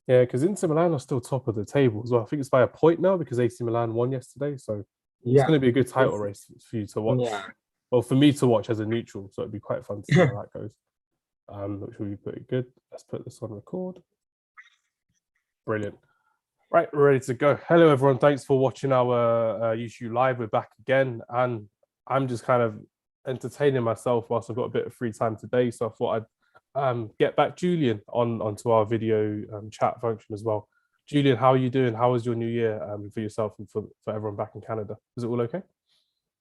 Yeah, because Inter Milan are still top of the table as well. I think it's by a point now because AC Milan won yesterday. So it's Yeah, going to be a good title race for you to watch. yeah. Well, for me to watch as a neutral. So it'd be quite fun to see how that goes. Which will be pretty good. Let's put this on record. Brilliant. Right, we're ready to go. Hello, everyone. Thanks for watching our YouTube live. We're back again. And I'm just kind of entertaining myself whilst I've got a bit of free time today. So I thought I'd get back Julian onto our video chat function as well. Julian, how are you doing? How was your new year for yourself and for everyone back in Canada? Is it all okay?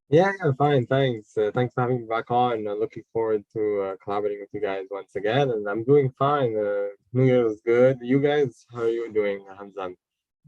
Yeah, fine, thanks. Thanks for having me back on. Looking forward to collaborating with you guys once again, and I'm doing fine. New Year was good. You guys, how are you doing, Hamzan?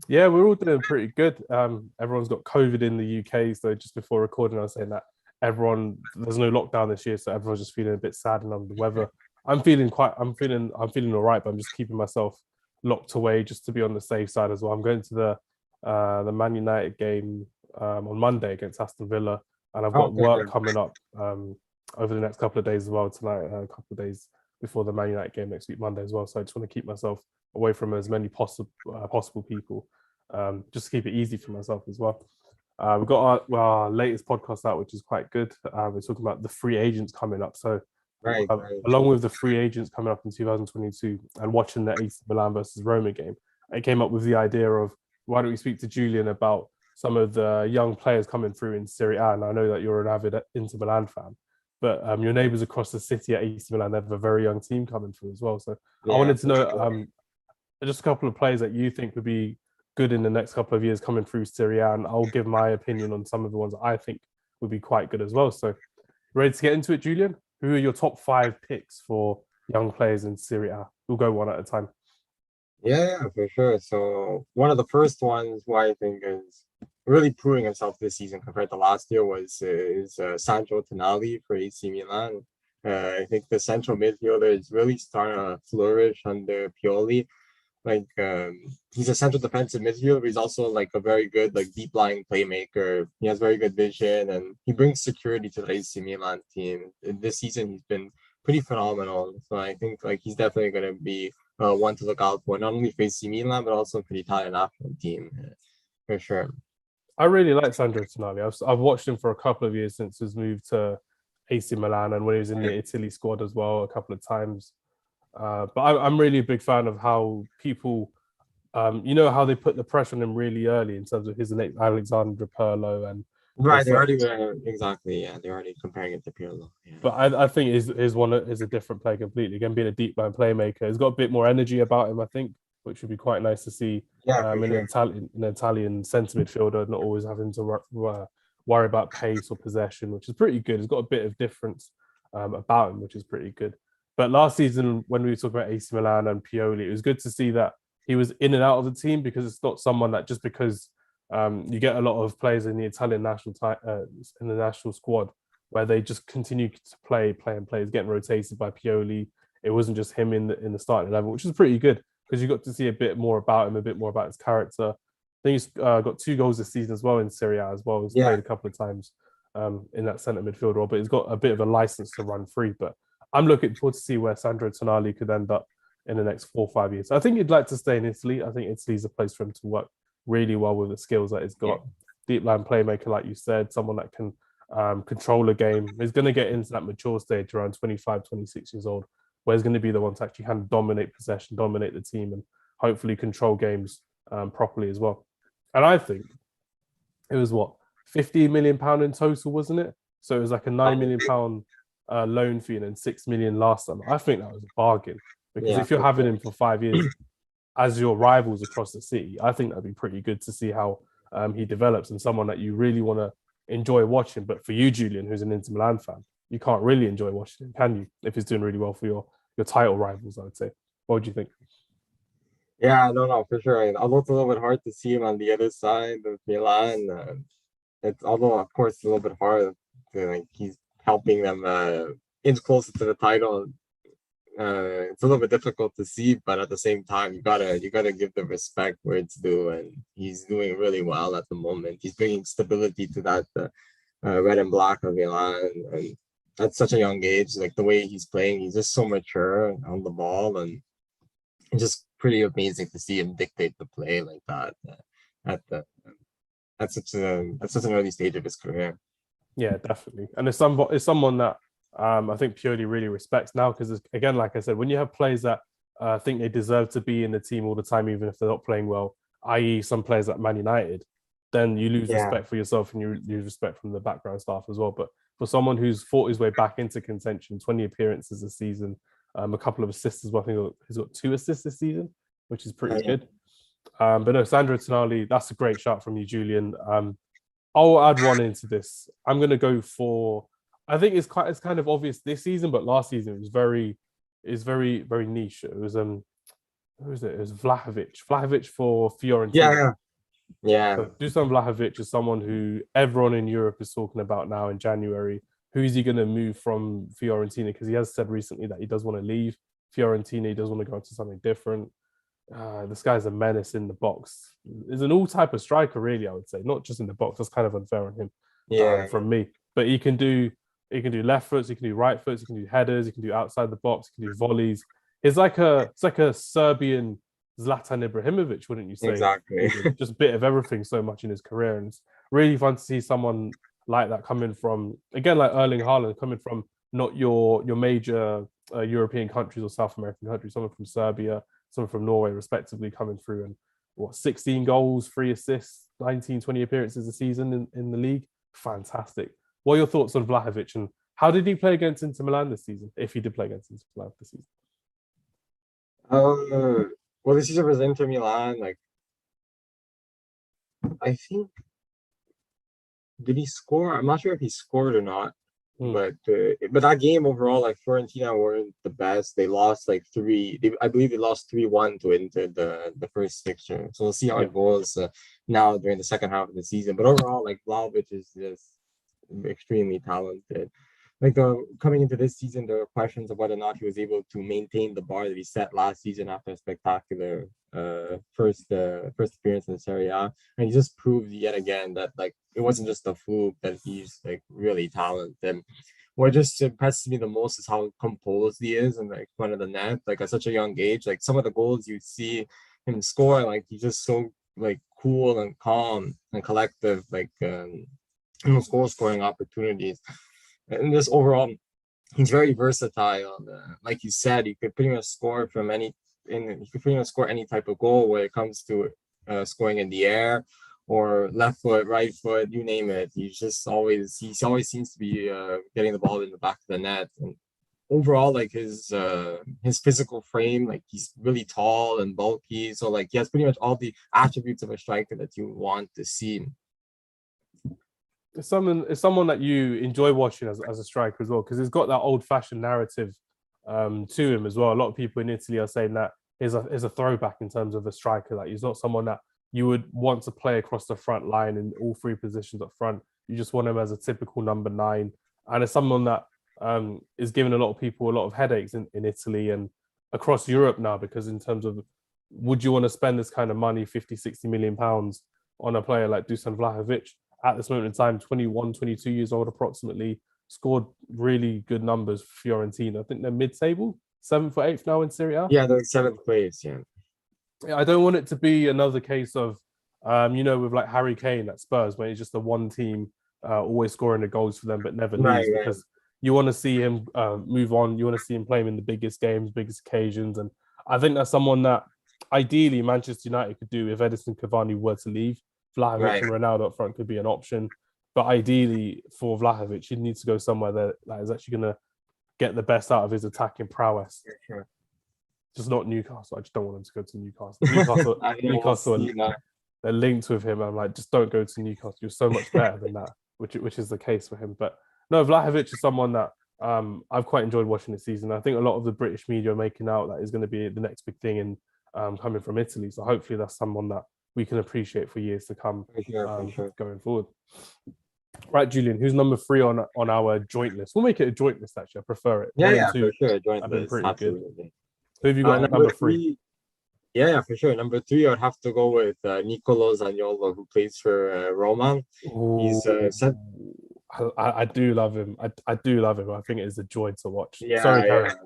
Yeah, we're all doing pretty good. Everyone's got COVID in the UK, so just before recording, I was saying that there's no lockdown this year, so everyone's just feeling a bit sad and under the weather. I'm feeling all right, but I'm just keeping myself locked away just to be on the safe side as well. I'm going to the Man United game on Monday against Aston Villa, and I've got work coming up over the next couple of days as well tonight, a couple of days before the Man United game next week, Monday as well. So I just want to keep myself away from as many possible people, just to keep it easy for myself as well. We've got our latest podcast out, which is quite good. We're talking about the free agents coming up. So Right. along with the free agents coming up in 2022 and watching the AC Milan versus Roma game, I came up with the idea of why don't we speak to Julian about some of the young players coming through in Serie A. And I know that you're an avid Inter Milan fan, but your neighbours across the city at AC Milan, they have a very young team coming through as well. So I wanted to know just a couple of players that you think would be good in the next couple of years coming through Serie A, and I'll give my opinion on some of the ones that I think would be quite good as well. So ready to get into it, Julian? Who are your top 5 picks for young players in Serie A? We'll go one at a time. Yeah, for sure. So one of the first ones who I think is really proving himself this season compared to last year is Sancho Tonali for AC Milan. I think the central midfielder is really starting to flourish under Pioli. Like he's a central defensive midfielder, but he's also like a very good like deep lying playmaker. He has very good vision and he brings security to the AC Milan team. This season he's been pretty phenomenal. So I think like he's definitely gonna be one to look out for, not only for AC Milan but also for the Italian national team for sure. I really like Sandro Tonali. I've watched him for a couple of years since his move to AC Milan and when he was in the Italy squad as well a couple of times. But I'm really a big fan of how people, how they put the pressure on him really early in terms of his Alexandra Pirlo and right. They already exactly, yeah. They're already comparing it to Pirlo. Yeah. But I think his one is a different player completely. Again, being a deep line playmaker, he's got a bit more energy about him. I think, which would be quite nice to see. Sure. An Italian centre midfielder, not always having to worry about pace or possession, which is pretty good. He's got a bit of difference about him, which is pretty good. But last season, when we were talking about AC Milan and Pioli, it was good to see that he was in and out of the team because it's not someone that just because you get a lot of players in the Italian in the national squad where they just continue to play. He's getting rotated by Pioli. It wasn't just him in the starting level, which is pretty good because you got to see a bit more about him, a bit more about his character. I think he's got 2 goals this season as well in Serie A as well. He's played a couple of times in that centre midfield role, but he's got a bit of a license to run free. But I'm looking forward to see where Sandro Tonali could end up in the next 4 or 5 years. I think he'd like to stay in Italy. I think Italy's a place for him to work really well with the skills that he's got. Deep line playmaker, like you said, someone that can control a game. He's going to get into that mature stage around 25, 26 years old, where he's going to be the one to actually kind of dominate possession, dominate the team, and hopefully control games properly as well. And I think it was £15 million in total, wasn't it? So it was like a £9 million loan fee and then 6 million last time. I think that was a bargain because if you're having him for 5 years as your rivals across the city, I think that'd be pretty good to see how he develops and someone that you really want to enjoy watching. But for you, Julian, who's an Inter Milan fan, you can't really enjoy watching him, can you? If he's doing really well for your title rivals, I would say. What would you think? Yeah, no, for sure. Although it's a little bit hard to see him on the other side of Milan, although of course it's a little bit hard to like he's helping them inch closer to the title. It's a little bit difficult to see, but at the same time, you gotta give the respect where it's due, and he's doing really well at the moment. He's bringing stability to that red and black of Milan, and at such a young age. Like the way he's playing, he's just so mature on the ball, and it's just pretty amazing to see him dictate the play like that at the at such an early stage of his career. Yeah, definitely. And it's someone that I think Pioli really respects now because, again, like I said, when you have players that think they deserve to be in the team all the time, even if they're not playing well, i.e., some players at Man United, then you lose Yeah, respect for yourself and you lose respect from the background staff as well. But for someone who's fought his way back into contention, 20 appearances this season, a couple of assists as well. I think he's got 2 assists this season, which is pretty yeah, good. But no, Sandro Tonali, that's a great shot from you, Julian. I'll add one into this. I'm gonna go for. I think it's kind of obvious this season, but last season it was very niche. It was who was it? It was Vlahovic. Vlahovic for Fiorentina. yeah, yeah, So Dusan Vlahovic is someone who everyone in Europe is talking about now in January. Who is he going to move from Fiorentina? Because he has said recently that he does want to leave Fiorentina. He does want to go into something different. This guy's a menace in the box. He's an all type of striker, really. I would say, not just in the box. That's kind of unfair on him, yeah, from me. But he can do left foots, he can do right foots, he can do headers, he can do outside the box, he can do volleys. It's like a Serbian Zlatan Ibrahimovic, wouldn't you say? exactly. Just a bit of everything so much in his career, and it's really fun to see someone like that coming from, again, like Erling Haaland, coming from not your major European countries or South American countries, someone from Serbia, someone from Norway, respectively, coming through and 16 goals, 3 assists, 19, 20 appearances a season in the league. Fantastic. What are your thoughts on Vlahovic, and how did he play against Inter Milan this season? If he did play against Inter Milan this season, Well, this season was Inter Milan. Like, I think, did he score? I'm not sure if he scored or not. Hmm. But that game overall, like Fiorentina weren't the best. They lost like three. I believe they lost 3-1 to Inter the first fixture. So we'll see how Yeah, it goes now during the second half of the season. But overall, like Vlahovic is just extremely talented. Like coming into this season, there were questions of whether or not he was able to maintain the bar that he set last season after a spectacular first appearance in the Serie A, and he just proved yet again that like it wasn't just a fluke, that he's like really talented. And what just impresses me the most is how composed he is in like front of the net, like at such a young age. Like some of the goals you see him score, like he's just so like cool and calm and collective, like in those goal scoring opportunities. And just overall, he's very versatile. Like you said, you could pretty much score from you could pretty much score any type of goal when it comes to scoring in the air or left foot, right foot, you name it. He always seems to be getting the ball in the back of the net. And overall, like his physical frame, like he's really tall and bulky. So like he has pretty much all the attributes of a striker that you want to see. it's someone that you enjoy watching as a striker as well, because he's got that old fashioned narrative to him as well. A lot of people in Italy are saying that is a throwback in terms of a striker. Like he's not someone that you would want to play across the front line in all 3 positions up front. You just want him as a typical number 9, and it's someone that is giving a lot of people a lot of headaches in Italy and across Europe now, because in terms of, would you want to spend this kind of money, 50, 60 million pounds on a player like Dusan Vlahovic at this moment in time, 21, 22 years old approximately, scored really good numbers for Fiorentina. I think they're mid-table, 7th or 8th now in Serie A. Yeah, they're seventh place. Yeah. I don't want it to be another case of, with like Harry Kane at Spurs, where he's just the one team always scoring the goals for them but never Right, leaves, right. because you want to see him move on. You want to see him playing in the biggest games, biggest occasions. And I think that's someone that ideally Manchester United could do if Edison Cavani were to leave. Vlahovic Right. and Ronaldo up front could be an option. But ideally for Vlahovic, he needs to go somewhere that is actually going to get the best out of his attacking prowess. Sure. Just not Newcastle. I just don't want him to go to Newcastle. Newcastle, I know, Newcastle, they're linked with him. I'm like, just don't go to Newcastle. You're so much better than that, which is the case for him. But no, Vlahovic is someone that I've quite enjoyed watching this season. I think a lot of the British media are making out that is going to be the next big thing in coming from Italy. So hopefully that's someone that we can appreciate for years to come for sure. going forward. Right, Julian, who's number 3 on our joint list? We'll make it a joint list, actually. I prefer it. Yeah, 1 yeah, and 2 for sure. Joint have been list, pretty good. absolutely. Who have you got number 3? Yeah, for sure. Number 3, I would have to go with Nicolo Zaniolo, who plays for Roma. He's I do love him. I do love him. I think it is a joy to watch. Yeah, Sorry, yeah, Karen.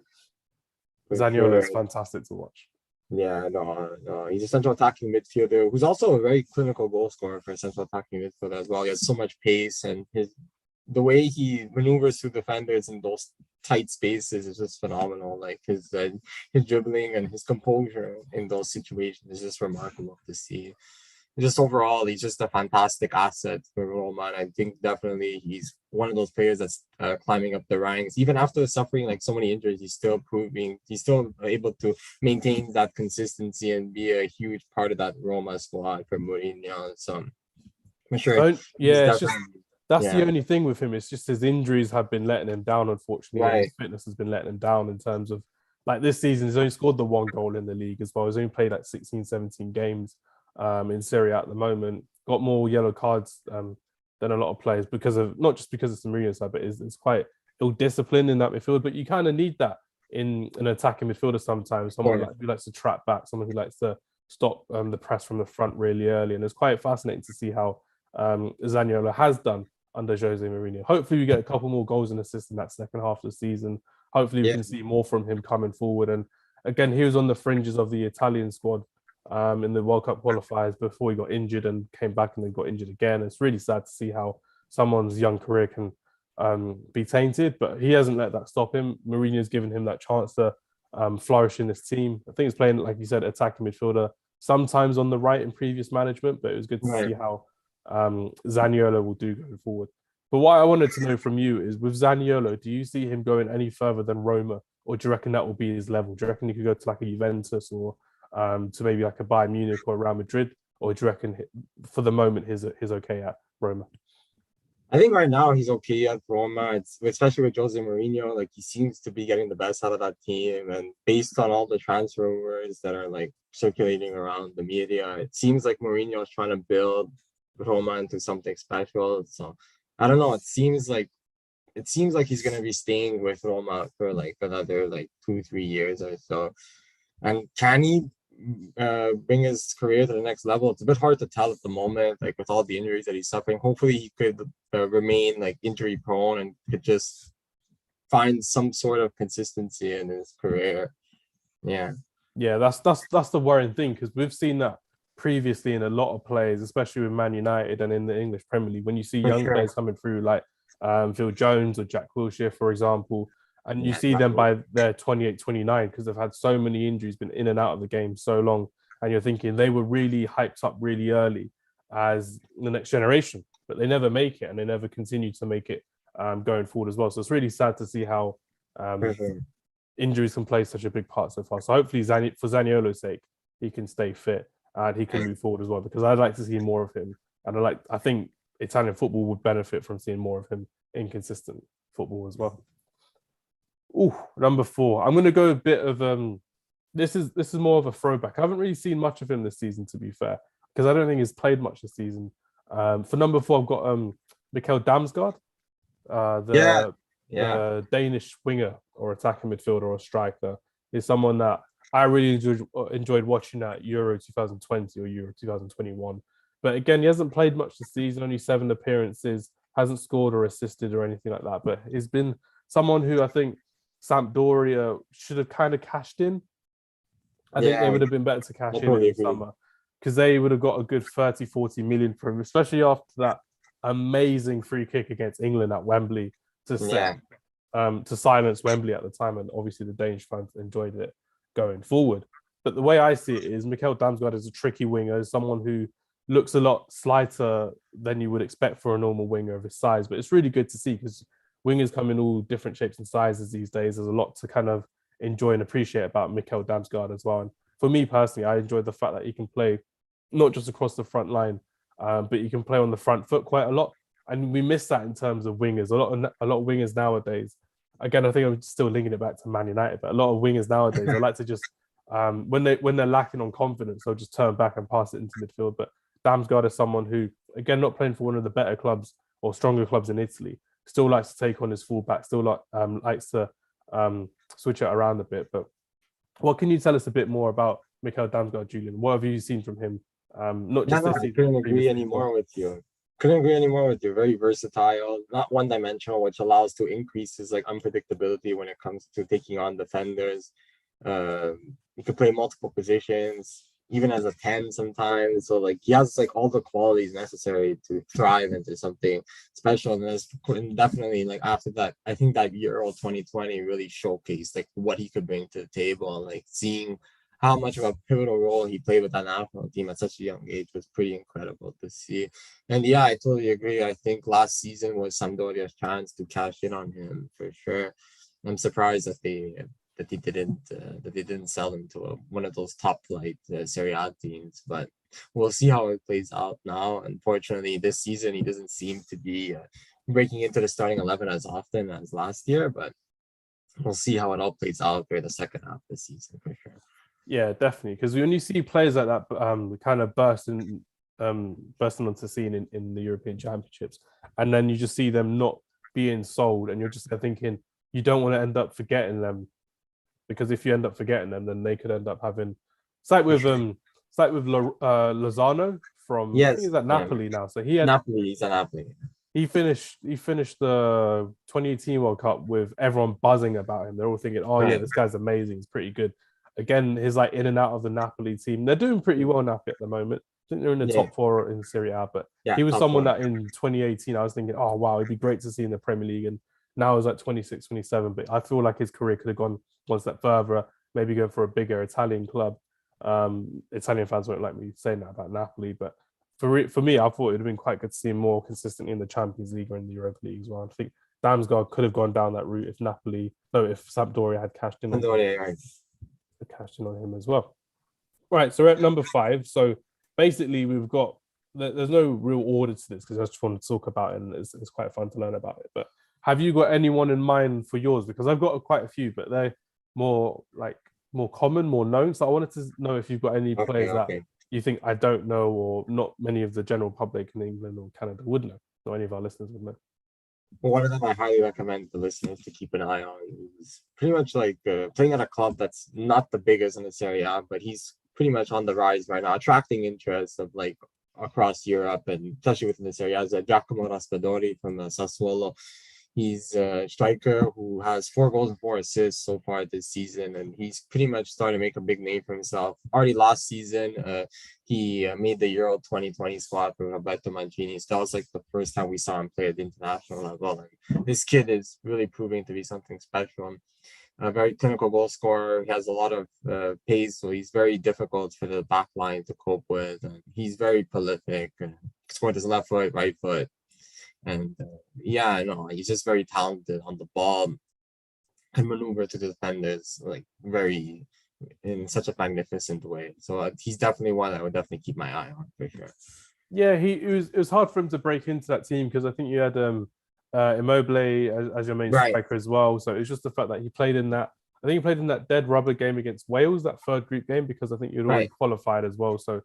for Zaniolo sure. is fantastic to watch. Yeah, no, no. He's a central attacking midfielder who's also a very clinical goal scorer for a central attacking midfielder as well. He has so much pace, and the way he maneuvers through defenders in those tight spaces is just phenomenal. Like his dribbling and his composure in those situations is just remarkable to see. Just overall, he's just a fantastic asset for Roma. And I think definitely he's one of those players that's climbing up the ranks. Even after suffering like so many injuries, he's still able to maintain that consistency and be a huge part of that Roma squad for Mourinho. So I'm sure he's Yeah, it's just definitely, that's the yeah, only thing with him. It's just his injuries have been letting him down, unfortunately, and right, his fitness has been letting him down in terms of like this season. He's only scored the one goal in the league as well. He's only played like 16, 17 games in Syria at the moment. Got more yellow cards than a lot of players because of not just because it's the Mourinho side, but it's quite ill-disciplined in that midfield. But you kind of need that in an attacking midfielder sometimes. Someone sure. who likes to trap back, someone who likes to stop the press from the front really early. And it's quite fascinating to see how Zaniolo has done under Jose Mourinho. Hopefully, we get a couple more goals and assists in that second half of the season. Hopefully, we Yeah, can see more from him coming forward. And again, he was on the fringes of the Italian squad in the World Cup qualifiers before he got injured and came back and then got injured again. It's really sad to see how someone's young career can be tainted, but he hasn't let that stop him. Mourinho's given him that chance to flourish in this team. I think he's playing, like you said, attacking midfielder, sometimes on the right in previous management, but it was good to right. see how Zaniolo will do going forward. But what I wanted to know from you is with Zaniolo, do you see him going any further than Roma, or do you reckon that will be his level? Do you reckon he could go to like a Juventus or to maybe like a Bayern Munich or Real Madrid, or do you reckon for the moment he's okay at Roma? I think right now he's okay at Roma. It's especially with Jose Mourinho, like he seems to be getting the best out of that team. And based on all the transfer rumors that are like circulating around the media, it seems like Mourinho is trying to build Roma into something special. So I don't know. It seems like he's gonna be staying with Roma for like another like 2 3 years or so. And can he bring his career to the next level? It's a bit hard to tell at the moment, like with all the injuries that he's suffering. Hopefully, he could remain like injury prone and could just find some sort of consistency in his career. Yeah, Yeah, that's the worrying thing because we've seen that previously in a lot of players, especially with Man United and in the English Premier League. When you see for young sure. players coming through, like Phil Jones or Jack Wilshere, for example, and you Yeah, see them exactly. by their 28, 29 because they've had so many injuries, been in and out of the game so long, and you're thinking they were really hyped up really early as the next generation, but they never make it and they never continue to make it going forward as well. So it's really sad to see how For um, sure. injuries can play such a big part so far. So hopefully, for Zaniolo's sake, he can stay fit and he can move forward as well. Because I'd like to see more of him, and I think Italian football would benefit from seeing more of him in consistent football as well. Ooh, number 4. I'm going to go a bit of this is more of a throwback. I haven't really seen much of him this season, to be fair, because I don't think he's played much this season. For number 4, I've got Mikhail Damsgaard, Yeah, the yeah, Danish winger or attacking midfielder or striker. Is someone that I really enjoyed watching at Euro 2020 or Euro 2021. But again, he hasn't played much this season, only 7 appearances, hasn't scored or assisted or anything like that. But he's been someone who I think Sampdoria should have kind of cashed in. I think they yeah. would have been better to I cash in totally the agree. summer because they would have got a good 30, 40 million for him, especially after that amazing free kick against England at Wembley to set Yeah, to silence Wembley at the time, and obviously the Danish fans enjoyed it going forward. But the way I see it is Mikhail Damsgaard is a tricky winger, someone who looks a lot slighter than you would expect for a normal winger of his size. But it's really good to see because wingers come in all different shapes and sizes these days. There's a lot to kind of enjoy and appreciate about Mikhail Damsgaard as well. And for me personally, I enjoy the fact that he can play not just across the front line, but he can play on the front foot quite a lot. And we miss that in terms of wingers. A lot of wingers nowadays. Again, I think I'm still linking it back to Man United, but a lot of wingers nowadays, I like to just when they're lacking on confidence, they'll just turn back and pass it into midfield. But Damsgaard is someone who, again, not playing for one of the better clubs or stronger clubs in Italy, still likes to take on his fullback, still likes to switch it around a bit. But what can you tell us a bit more about Mikhail Damsgaard, Julian? What have you seen from him? Not yeah. just No, this I season, couldn't but agree previously as well. anymore with you. Couldn't agree anymore with you. Very versatile, not one-dimensional, which allows to increase his like unpredictability when it comes to taking on defenders. He could play multiple positions, even as a 10 sometimes. So like he has like all the qualities necessary to thrive into something special. And definitely like after that, I think that Euro 2020 really showcased like what he could bring to the table, and like seeing how much of a pivotal role he played with that national team at such a young age was pretty incredible to see. And yeah, I totally agree. I think last season was Sampdoria's chance to cash in on him for sure. I'm surprised that they didn't sell him to one of those top flight Serie A teams, but we'll see how it plays out now. Unfortunately, this season he doesn't seem to be breaking into the starting 11 as often as last year, but we'll see how it all plays out for the second half of the season for sure. Yeah, definitely. Because when you see players like that, kind of bursting onto the scene in the European Championships, and then you just see them not being sold, and you're just thinking you don't want to end up forgetting them, because if you end up forgetting them, then they could end up having. It's like with Lozano from, I think he's at Napoli now. So he's at Napoli. He finished the 2018 World Cup with everyone buzzing about him. They're all thinking, "Oh yeah, this guy's amazing. He's pretty good." Again, he's like in and out of the Napoli team. They're doing pretty well Napoli at the moment. I think they're in the top 4 in Serie A, but he was someone that in 2018 I was thinking, oh wow, it'd be great to see in the Premier League. And now he's like 26, 27, but I feel like his career could have gone one step further, maybe go for a bigger Italian club. Italian fans won't like me saying that about Napoli, but for me, I thought it would have been quite good to see him more consistently in the Champions League or in the Europa League as well. I think Damsgaard could have gone down that route if Sampdoria had cashed in on him as well. Right, so we're at number 5. So basically, there's no real order to this because I just want to talk about it, and it's quite fun to learn about it. But have you got anyone in mind for yours? Because I've got quite a few, but they're more common, more known. So I wanted to know if you've got any players that you think I don't know, or not many of the general public in England or Canada would know, or any of our listeners would know. Well, one of them I highly recommend the listeners to keep an eye on is pretty much like playing at a club that's not the biggest in the Serie A, but he's pretty much on the rise right now, attracting interest of like across Europe and especially within the Serie A. Is Giacomo Raspadori from Sassuolo. He's a striker who has 4 goals and 4 assists so far this season, and he's pretty much starting to make a big name for himself. Already last season, he made the Euro 2020 squad for Roberto Mancini. So that was like the first time we saw him play at the international level. And this kid is really proving to be something special. A very clinical goal scorer. He has a lot of pace, so he's very difficult for the back line to cope with. And he's very prolific. Scored his left foot, right foot. And he's just very talented on the ball, can maneuver to the defenders like very in such a magnificent way. So he's definitely one I would definitely keep my eye on for sure. Yeah, it was hard for him to break into that team because I think you had Immobile as your main striker as well. So it's just the fact that he played in that. I think he played in that dead rubber game against Wales, that third group game, because I think you'd already qualified as well. So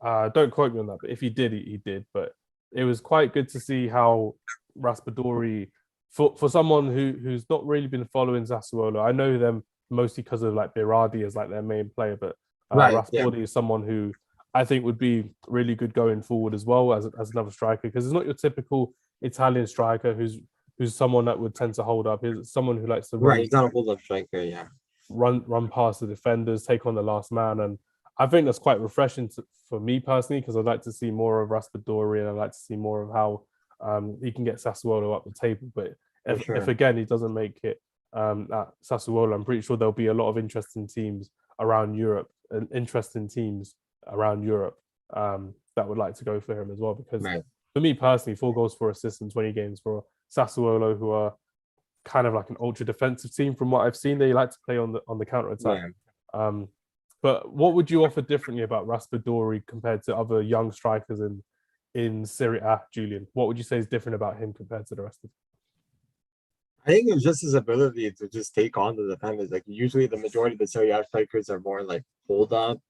don't quote me on that, but if he did, he did. But it was quite good to see how Raspadori, for someone who's not really been following Sassuolo, I know them mostly because of like Berardi as like their main player, but Raspadori is someone who I think would be really good going forward as well as another striker, because it's not your typical Italian striker who's someone that would tend to hold up. He's someone who likes to run. He's not a hold up striker, Run past the defenders, take on the last man, and I think that's quite refreshing for me personally, because I'd like to see more of Raspadori and I'd like to see more of how he can get Sassuolo up the table. But if again he doesn't make it at Sassuolo, I'm pretty sure there'll be a lot of interesting teams around Europe that would like to go for him as well. Because for me personally, 4 goals, 4 assists in 20 games for Sassuolo, who are kind of like an ultra defensive team from what I've seen. They like to play on the counter attack. But what would you offer differently about Raspadori compared to other young strikers in Serie A, Julian? What would you say is different about him compared to the rest of them? I think it's just his ability to just take on the defenders. Like usually the majority of the Serie A strikers are more like hold up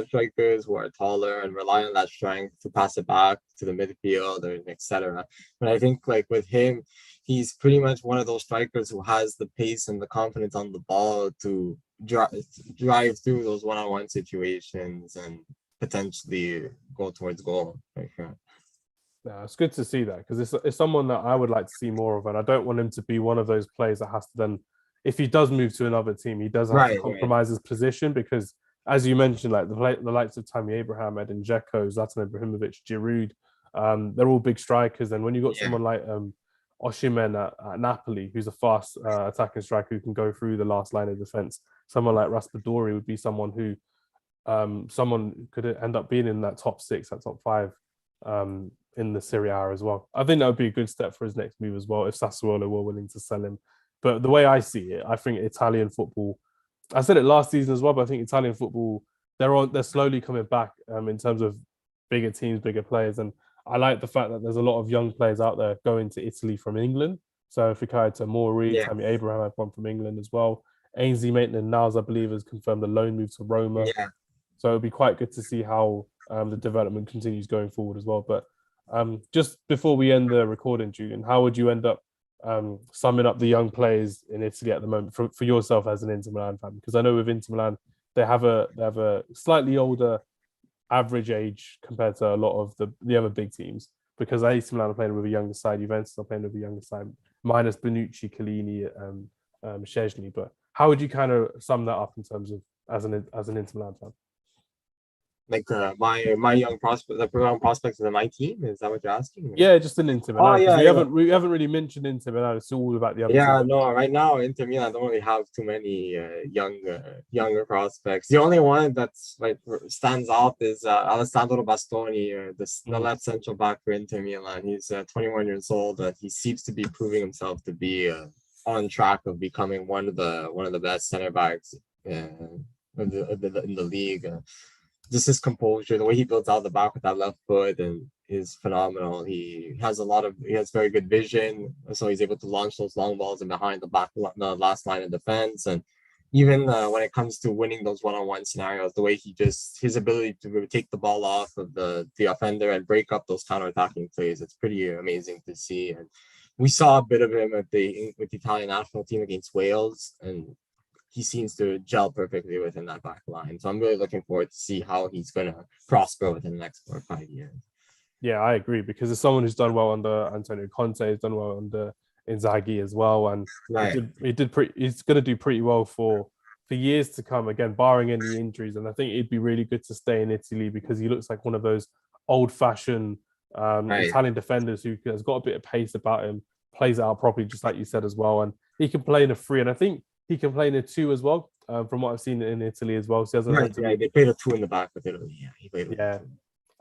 strikers who are taller and rely on that strength to pass it back to the midfield or etc. But I think like with him, he's pretty much one of those strikers who has the pace and the confidence on the ball to drive through those one-on-one situations and potentially go towards goal for sure. Yeah, it's good to see that because it's someone that I would like to see more of, and I don't want him to be one of those players that has to then, if he does move to another team, he does have to Right. compromise his position because, as you mentioned, like the likes of Tammy Abraham, Edin Dzeko, Zlatan Ibrahimovic, Giroud, they're all big strikers, and when you got Yeah. someone like Osimhen at Napoli, who's a fast attacking striker who can go through the last line of defense, someone like Raspadori would be someone who someone could end up being in that top six, that top five in the Serie A as well. I think that would be a good step for his next move as well if Sassuolo were willing to sell him. But the way I see it, I think Italian football. I said it last season as well, but I think Italian football they're slowly coming back in terms of bigger teams, bigger players, and I like the fact that there's a lot of young players out there going to Italy from England. So Fikayo Tomori, Yeah. Tammy Abraham had one from England as well. Ainsley Maitland-Niles, I believe, has confirmed the loan move to Roma. Yeah. So it'll be quite good to see how the development continues going forward as well. But just before we end the recording, Julian, how would you end up summing up the young players in Italy at the moment for yourself as an Inter Milan fan? Because I know with Inter Milan, they have a slightly older average age compared to a lot of the other big teams. Because AC Milan are playing with a younger side, Juventus are playing with a younger side, minus Bonucci, Chiellini, Szczęsny. But how would you kind of sum that up in terms of as an Inter Milan fan? Like my young prospect, the young prospects of my team. Is that what you're asking? Yeah, just an Inter Milan. Yeah, we haven't really mentioned Inter Milan. It's all about the other. Yeah, teams. no, right now Inter Milan don't really have too many younger prospects. The only one that's like stands out is Alessandro Bastogne, the left central back for Inter Milan. He's 21 years old. He seems to be proving himself to be on track of becoming one of the best center backs in the league. Just his composure, the way he builds out the back with that left foot, and is phenomenal. He has very good vision, so he's able to launch those long balls and behind the last line of defense. And even when it comes to winning those one-on-one scenarios, the way his ability to take the ball off of the offender and break up those counter-attacking plays, it's pretty amazing to see. And we saw a bit of him with the Italian national team against Wales, and he seems to gel perfectly within that back line. So I'm really looking forward to see how he's going to prosper within the next 4 or 5 years. Yeah, I agree, because as someone who's done well under Antonio Conte, he's done well under Inzaghi as well, and he's going to do pretty well for years to come, again, barring any injuries. And I think it'd be really good to stay in Italy because he looks like one of those old-fashioned Italian defenders who has got a bit of pace about him, plays it out properly, just like you said as well. And he can play in a 3, and I think he can play in a 2 as well, from what I've seen in Italy as well. So they played a 2 in the back with Italy. Yeah, he played. Yeah,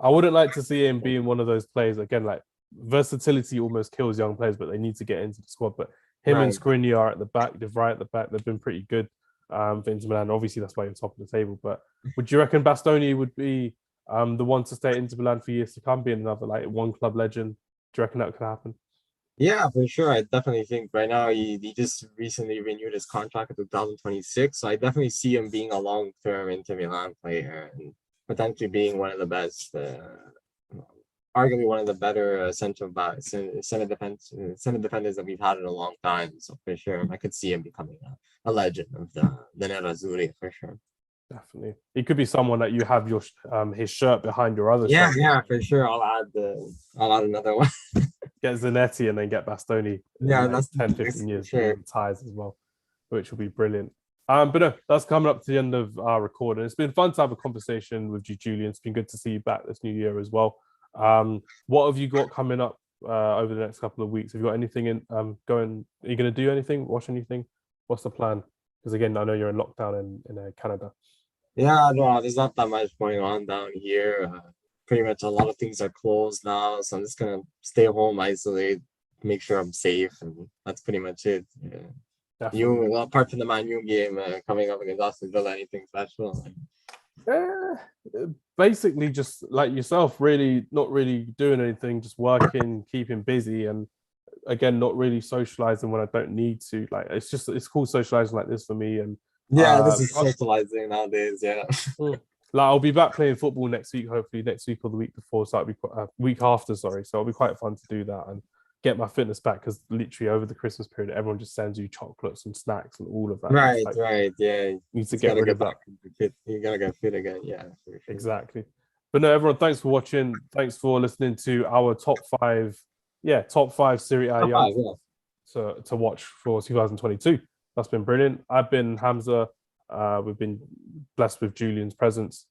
I wouldn't like to see him being one of those players again. Like, versatility almost kills young players, but they need to get into the squad. But him and Skriniar are at the back, De Vrij at the back. They've been pretty good for Inter Milan. Obviously, that's why you're top of the table. But would you reckon Bastoni would be the one to stay at Inter Milan for years to come, being another like one club legend? Do you reckon that could happen? Yeah, for sure. I definitely think right now he just recently renewed his contract in 2026. So I definitely see him being a long-term Inter Milan player and potentially being one of the best, arguably one of the better center defenders that we've had in a long time. So for sure, I could see him becoming a legend of the Nerazzurri for sure. Definitely, he could be someone that you have your his shirt behind your other shirt. shirt. Yeah, for sure. I'll add another one. Get Zanetti and then get Bastoni. Yeah, that's 10-15 years sure. ties as well, which will be brilliant. But no, that's coming up to the end of our recording. It's been fun to have a conversation with you, Julian. It's been good to see you back this new year as well. What have you got coming up over the next couple of weeks? Have you got anything in going? Are you going to do anything? Watch anything? What's the plan? Because again, I know you're in lockdown in Canada. Yeah, no, there's not that much going on down here. Pretty much a lot of things are closed now, so I'm just gonna stay home, isolate, make sure I'm safe, and that's pretty much it. Yeah. You, apart from the Man U game coming up against Aston Villa, anything special? Basically, just like yourself, really not really doing anything, just working, keeping busy, and again, not really socializing when I don't need to. Like, it's cool socializing like this for me. And yeah, this is socializing nowadays. Yeah. Like, I'll be back playing football next week, hopefully next week or the week before. So it'll be week after, sorry. So it'll be quite fun to do that and get my fitness back, because literally over the Christmas period, everyone just sends you chocolates and snacks and all of that. Right, yeah. You need to get rid of that. You gotta get fit again, yeah. Sure. Exactly. But no, everyone, thanks for watching. Thanks for listening to our top five Serie A Top young five, yeah. to watch for 2022. That's been brilliant. I've been Hamza. We've been blessed with Julian's presence.